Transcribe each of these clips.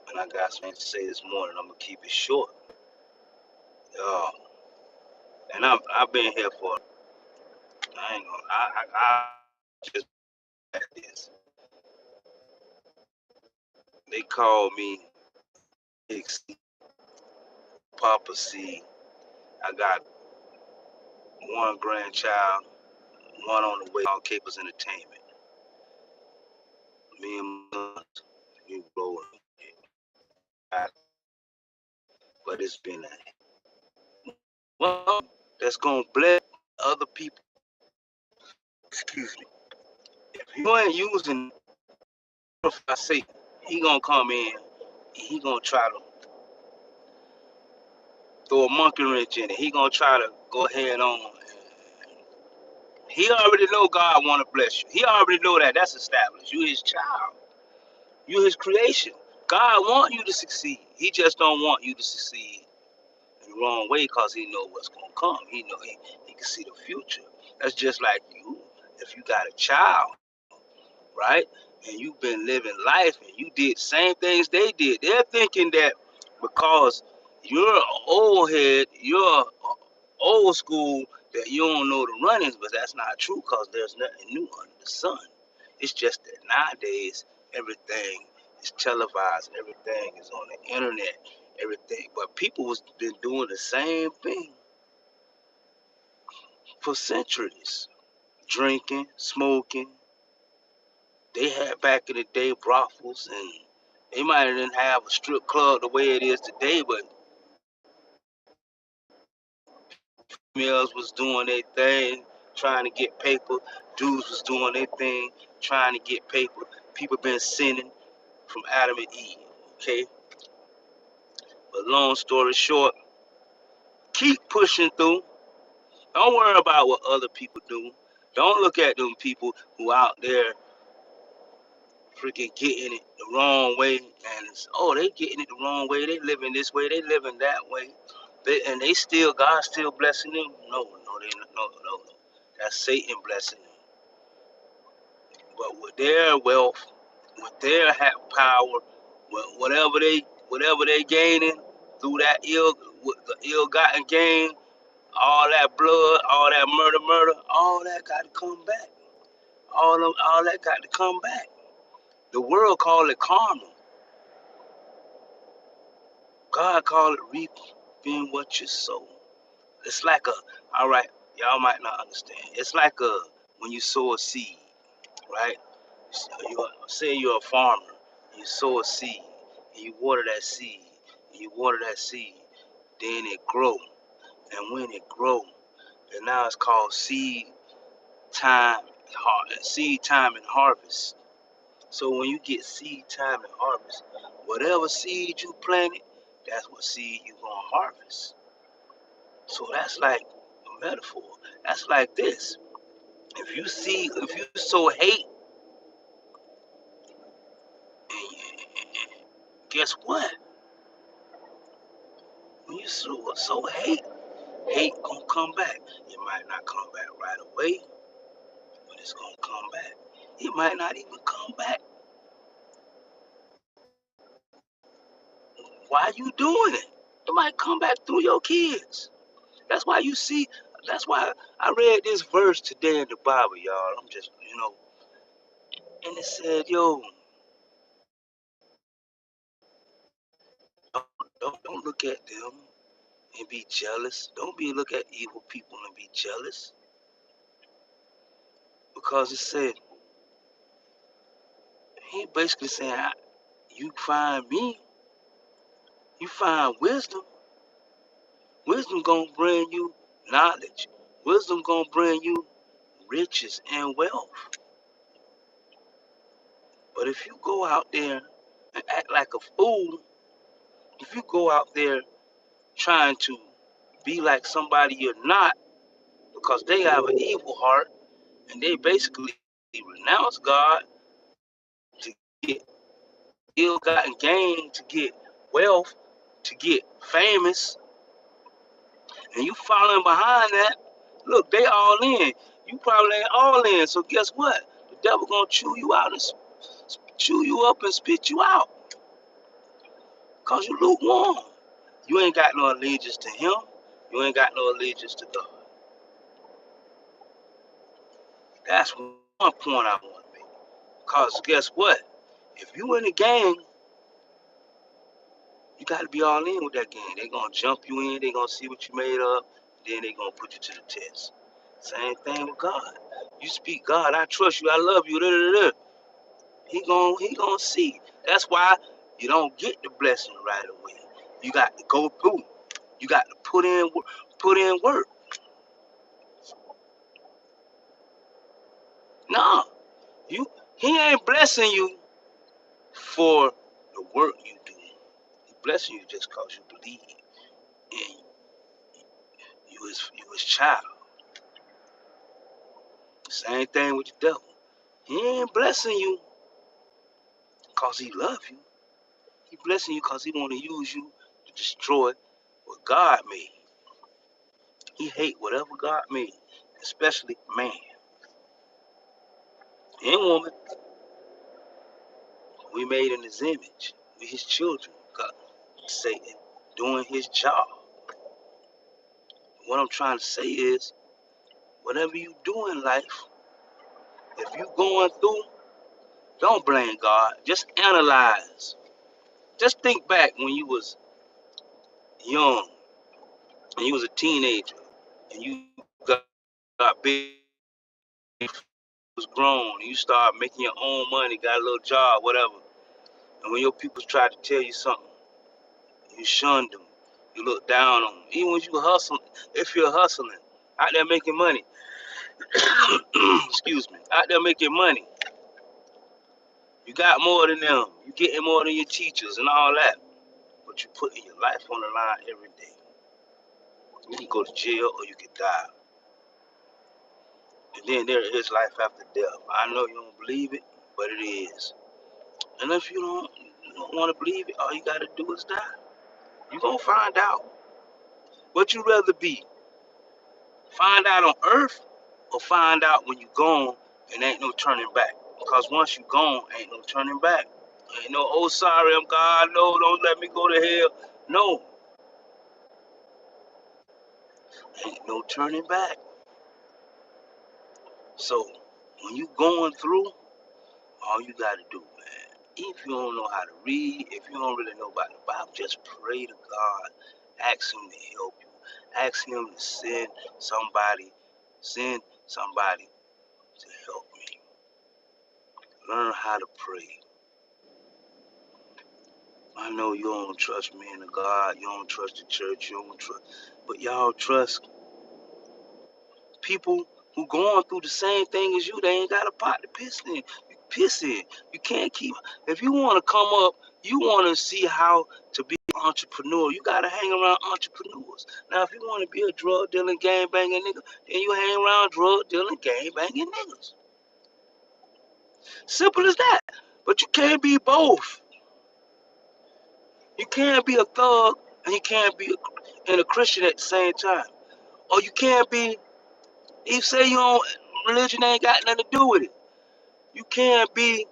And I got something to say this morning. I'm gonna keep it short. Uh, and I've been here for I ain't gonna I just at this. They call me Big C, Papa C. I got one grandchild, one on the way on Capers Entertainment. Me and my sons, we rolling. But it's been a well that's gonna bless other people. Excuse me. If you ain't using, if I say he gonna come in, he gonna try to throw a monkey wrench in it. He gonna try to go ahead on. He already know God want to bless you. He already know that. That's established. You his child. You his creation. God want you to succeed. He just don't want you to succeed in the wrong way because he know what's gonna come. He know he can see the future. That's just like you. If you got a child, right, and you've been living life and you did the same things they did, they're thinking that because you're an old head, you're old school, that you don't know the runnings, but that's not true because there's nothing new under the sun. It's just that nowadays everything is televised, everything is on the internet, everything. But people was been doing the same thing for centuries. Drinking, smoking. They had back in the day brothels, and they might didn't have a strip club the way it is today, but females was doing their thing, trying to get paper. Dudes was doing their thing, trying to get paper. People been sinning from Adam and Eve. Okay, but long story short, keep pushing through. Don't worry about what other people do. Don't look at them people who out there freaking getting it the wrong way, and it's, oh, they getting it the wrong way. They living this way. They living that way. They still, God still blessing them. No, no. That's Satan blessing them. But with their wealth, with their power, whatever they gaining through that the ill-gotten gain, all that blood, all that murder, all that got to come back. All that got to come back. The world call it karma. God call it reaping what you sow. It's like all right, y'all might not understand. It's like when you sow a seed, right? So say you're a farmer, you sow a seed, and you water that seed, then it grow, and when it grow, and now it's called time, seed time and harvest. So when you get seed time and harvest, whatever seed you planted, that's what seed you gonna harvest. So that's like a metaphor. That's like this. If you sow hate, guess what? When you sow hate gonna come back. It might not come back right away, but it's gonna come back. It might not even come back. Why you doing it? It might come back through your kids. That's why you see. That's why I read this verse today in the Bible, y'all. I'm just, and it said, yo, don't look at them and be jealous. Don't be look at evil people and be jealous. Because it said, he basically saying, you find me, you find wisdom. Wisdom gonna bring you knowledge. Wisdom gonna bring you riches and wealth. But if you go out there and act like a fool, if you go out there trying to be like somebody you're not, because they have an evil heart and they basically renounce God to get ill-gotten gain, to get wealth, to get famous, and you following behind that. Look, they all in. You probably ain't all in. So guess what? The devil gonna chew you out and chew you up and spit you out. Because you lukewarm. You ain't got no allegiance to him. You ain't got no allegiance to God. That's one point I want to make. Because guess what? If you in the gang, you got to be all in with that gang. They going to jump you in. They going to see what you made of. Then they going to put you to the test. Same thing with God. You speak, God, I trust you. I love you. Da, da, da. He gonna see. That's why you don't get the blessing right away. You got to go through. You got to put in work. No, he ain't blessing you for the work you do. He blessing you just cause you believe and you his child. Same thing with the devil. He ain't blessing you cause he love you. He blessing you cause he want to use you to destroy what God made. He hate whatever God made, especially man and woman. We made in his image. We his children. God, Satan doing his job. What I'm trying to say is, whatever you do in life, if you going through, don't blame God. Just analyze. Just think back when you was young and you was a teenager and you got big, was grown, and you start making your own money, got a little job, whatever. And when your people try to tell you something, you shunned them. You look down on them. Even when you hustle, if you're hustling, out there making money, excuse me, out there making money, you got more than them. You getting more than your teachers and all that. But you putting your life on the line every day. You can go to jail or you can die. And then there is life after death. I know you don't believe it, but it is. And if you don't want to believe it, all you got to do is die. You're going to find out. What you rather be? Find out on earth or find out when you gone and ain't no turning back? Because once you gone, ain't no turning back. Ain't no, oh, sorry, I'm God. No, don't let me go to hell. No, ain't no turning back. So when you going through, all you got to do, man, if you don't know how to read, if you don't really know about the Bible, just pray to God. Ask him to help you. Ask him to send somebody to help me. Learn how to pray. I know you don't trust men of God, you don't trust the church, you don't trust, but y'all trust people who going through the same thing as you. They ain't got a pot to piss in. You piss in. You can't keep. If you want to come up, you want to see how to be an entrepreneur. You got to hang around entrepreneurs. Now, if you want to be a drug dealing, gang banging nigga, then you hang around drug dealing, gang banging niggas. Simple as that. But you can't be both. You can't be a thug and you can't be a Christian at the same time. Or you can't be, if say you don't, religion ain't got nothing to do with it. You can't be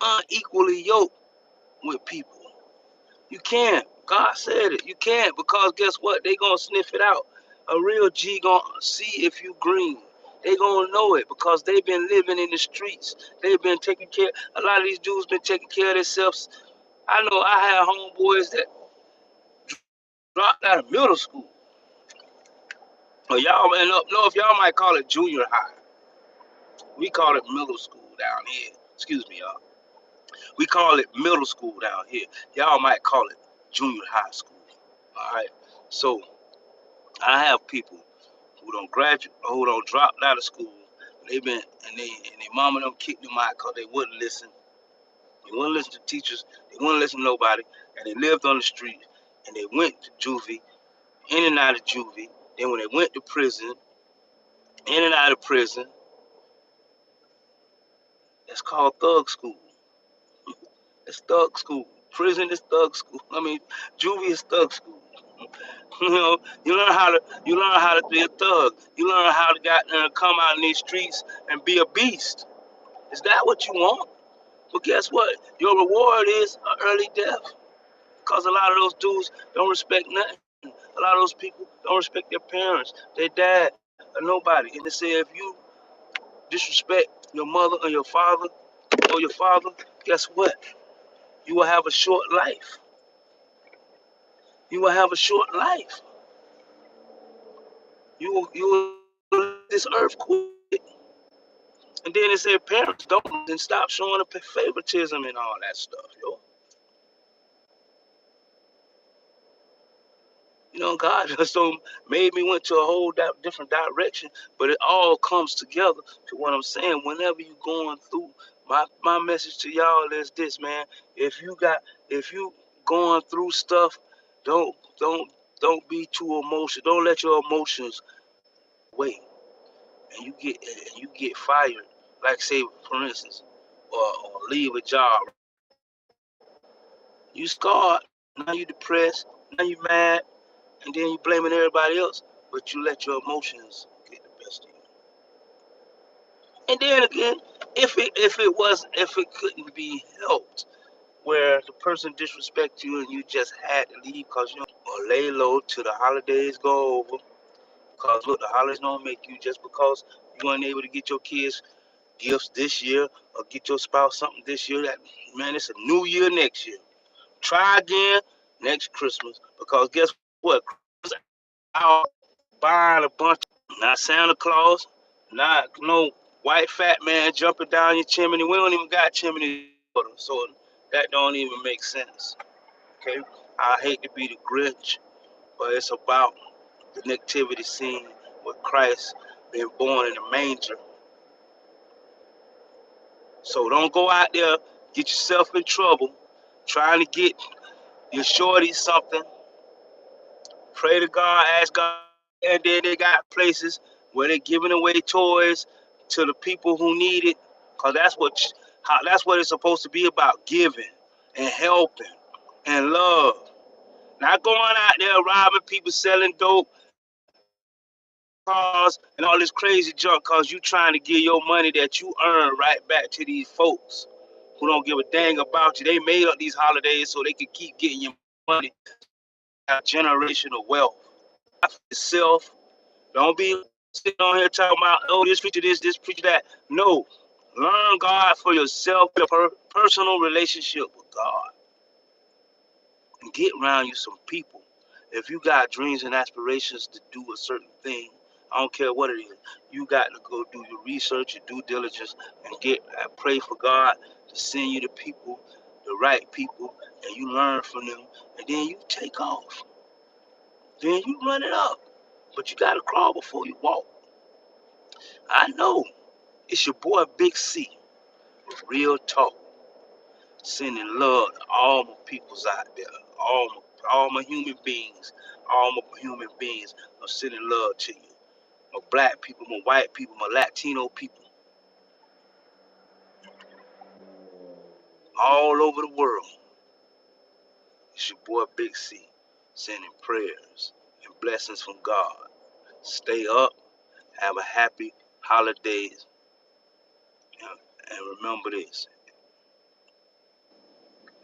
unequally yoked with people. You can't. God said it. You can't, because guess what? They gonna sniff it out. A real G gonna see if you green. They gonna know it because they've been living in the streets. They've been taking care. A lot of these dudes been taking care of themselves. I know I had homeboys that dropped out of middle school. Or y'all and up north, y'all might call it junior high. We call it middle school down here. Excuse me, y'all. We call it middle school down here. Y'all might call it junior high school. All right. So I have people who don't graduate or who don't drop out of school. They've been and they mama them kicked them out because they wouldn't listen. They wouldn't listen to teachers. They wouldn't listen to nobody. And they lived on the street. And they went to juvie, in and out of juvie. Then when they went to prison, in and out of prison, that's called thug school. It's thug school. Prison is thug school. I mean, juvie is thug school. You know, you learn how to be a thug. You learn how to come out in these streets and be a beast. Is that what you want? But guess what? Your reward is an early death. Because a lot of those dudes don't respect nothing. A lot of those people don't respect their parents, their dad, or nobody. And they say if you disrespect your mother or your father, guess what? You will have a short life. You will have a short life. You will leave this earth quick. And then they say parents don't, then stop showing up favoritism and all that stuff, yo. You know, God just so made me went to a whole different direction, but it all comes together to what I'm saying. Whenever you going through, my message to y'all is this, man. If you going through stuff, don't don't don't be too emotional. Don't let your emotions wait, and you get fired. Like say, for instance, or leave a job. You scarred. Now you depressed. Now you mad. And then you blaming everybody else, but you let your emotions get the best of you. And then again, if it couldn't be helped, where the person disrespect you and you just had to leave because you know, or lay low till the holidays go over. Because look, the holidays don't make you just because you weren't able to get your kids gifts this year or get your spouse something this year. That man, it's a new year next year. Try again next Christmas because guess what? Christmas out buying a bunch. Not Santa Claus, not no white fat man jumping down your chimney. We don't even got chimney, so that don't even make sense. Okay, I hate to be the Grinch, but it's about the nativity scene with Christ being born in a manger. So don't go out there, get yourself in trouble, trying to get your shorty something. Pray to God, ask God, and then they got places where they're giving away toys to the people who need it, cause that's what it's supposed to be about: giving and helping and love. Not going out there robbing people, selling dope, cars, and all this crazy junk, cause you trying to give your money that you earn right back to these folks who don't give a dang about you. They made up these holidays so they can keep getting your money, have generational wealth. Yourself. Don't be sitting on here talking about, oh, this preacher this preacher that. No. Learn God for yourself, your personal relationship with God. And get around you some people. If you got dreams and aspirations to do a certain thing, I don't care what it is, you got to go do your research, your due diligence, and pray for God to send you the people, the right people, and you learn from them, and then you take off. Then you run it up. But you got to crawl before you walk. I know. It's your boy Big C, real talk, sending love to all my peoples out there, all my human beings, all my human beings. I'm sending love to you. My black people, my white people, my Latino people, all over the world. It's your boy Big C, sending prayers and blessings from God. Stay up, have a happy holidays, and remember this: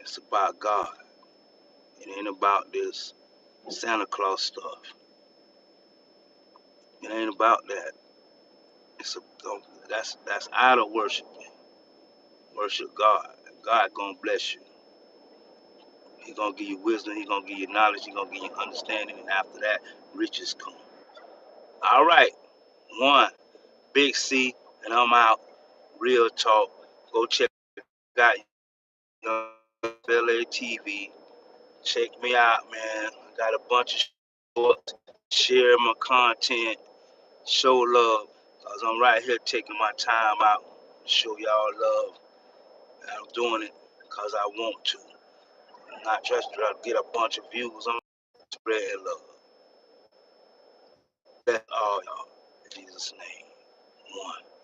it's about God. It ain't about this Santa Claus stuff. It ain't about that. It's a that's idol worship. Worship God. God gonna bless you. He gonna give you wisdom. He gonna give you knowledge. He gonna give you understanding. And after that, riches come. All right, one Big C, and I'm out. Real talk. Go check out Kings FLA TV. Check me out, man. I got a bunch of shorts. Share my content. Show love. Cause I'm right here taking my time out to show y'all love. And I'm doing it because I want to. I'm not just trying to get a bunch of views. I'm spreading love. That's all, y'all. In Jesus' name. One.